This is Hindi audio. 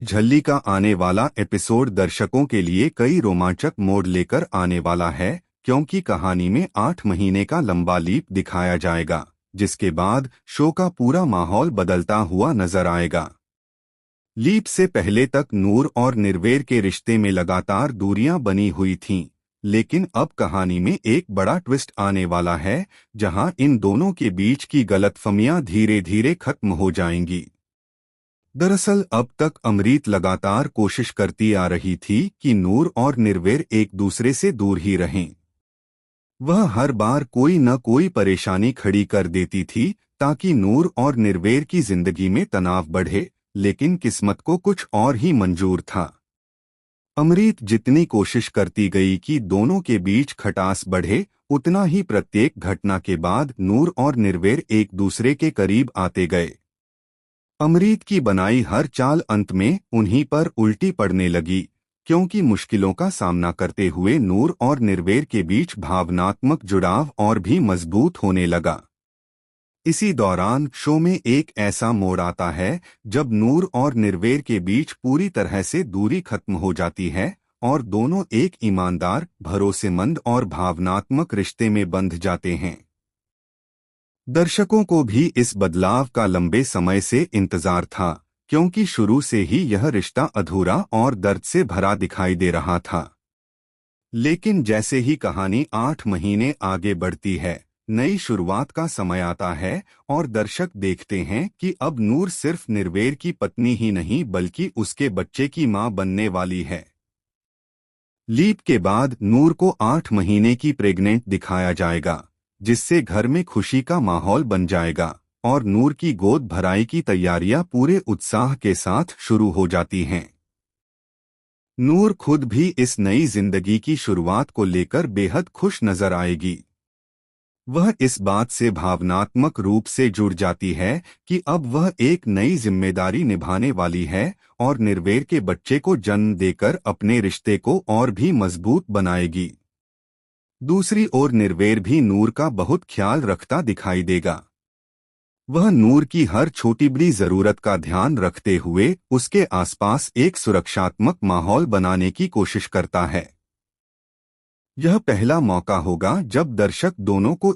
झल्ली का आने वाला एपिसोड दर्शकों के लिए कई रोमांचक मोड़ लेकर आने वाला है, क्योंकि कहानी में 8 महीने का लंबा लीप दिखाया जाएगा, जिसके बाद शो का पूरा माहौल बदलता हुआ नजर आएगा। लीप से पहले तक नूर और निर्वेर के रिश्ते में लगातार दूरियां बनी हुई थीं, लेकिन अब कहानी में एक बड़ा ट्विस्ट आने वाला है, जहां इन दोनों के बीच की गलतफहमियां धीरे धीरे खत्म हो जाएंगी। दरअसल अब तक अमृत लगातार कोशिश करती आ रही थी कि नूर और निर्वेर एक दूसरे से दूर ही रहें। वह हर बार कोई न कोई परेशानी खड़ी कर देती थी ताकि नूर और निर्वेर की जिंदगी में तनाव बढ़े, लेकिन किस्मत को कुछ और ही मंजूर था। अमृत जितनी कोशिश करती गई कि दोनों के बीच खटास बढ़े, उतना ही प्रत्येक घटना के बाद नूर और निर्वेर एक दूसरे के करीब आते गए। अमृत की बनाई हर चाल अंत में उन्हीं पर उल्टी पड़ने लगी, क्योंकि मुश्किलों का सामना करते हुए नूर और निर्वेर के बीच भावनात्मक जुड़ाव और भी मजबूत होने लगा। इसी दौरान शो में एक ऐसा मोड़ आता है जब नूर और निर्वेर के बीच पूरी तरह से दूरी खत्म हो जाती है और दोनों एक ईमानदार, भरोसेमंद और भावनात्मक रिश्ते में बंध जाते हैं। दर्शकों को भी इस बदलाव का लंबे समय से इंतजार था, क्योंकि शुरू से ही यह रिश्ता अधूरा और दर्द से भरा दिखाई दे रहा था। लेकिन जैसे ही कहानी 8 महीने आगे बढ़ती है, नई शुरुआत का समय आता है और दर्शक देखते हैं कि अब नूर सिर्फ निर्वेर की पत्नी ही नहीं बल्कि उसके बच्चे की मां बनने वाली है। लीप के बाद नूर को 8 महीने की प्रेग्नेंट दिखाया जाएगा, जिससे घर में खुशी का माहौल बन जाएगा और नूर की गोद भराई की तैयारियां पूरे उत्साह के साथ शुरू हो जाती हैं। नूर खुद भी इस नई जिंदगी की शुरुआत को लेकर बेहद खुश नजर आएगी। वह इस बात से भावनात्मक रूप से जुड़ जाती है कि अब वह एक नई जिम्मेदारी निभाने वाली है और निर्वेर के बच्चे को जन्म देकर अपने रिश्ते को और भी मजबूत बनाएगी। दूसरी ओर निर्वेर भी नूर का बहुत ख्याल रखता दिखाई देगा। वह नूर की हर छोटी बड़ी जरूरत का ध्यान रखते हुए उसके आसपास एक सुरक्षात्मक माहौल बनाने की कोशिश करता है। यह पहला मौका होगा जब दर्शक दोनों को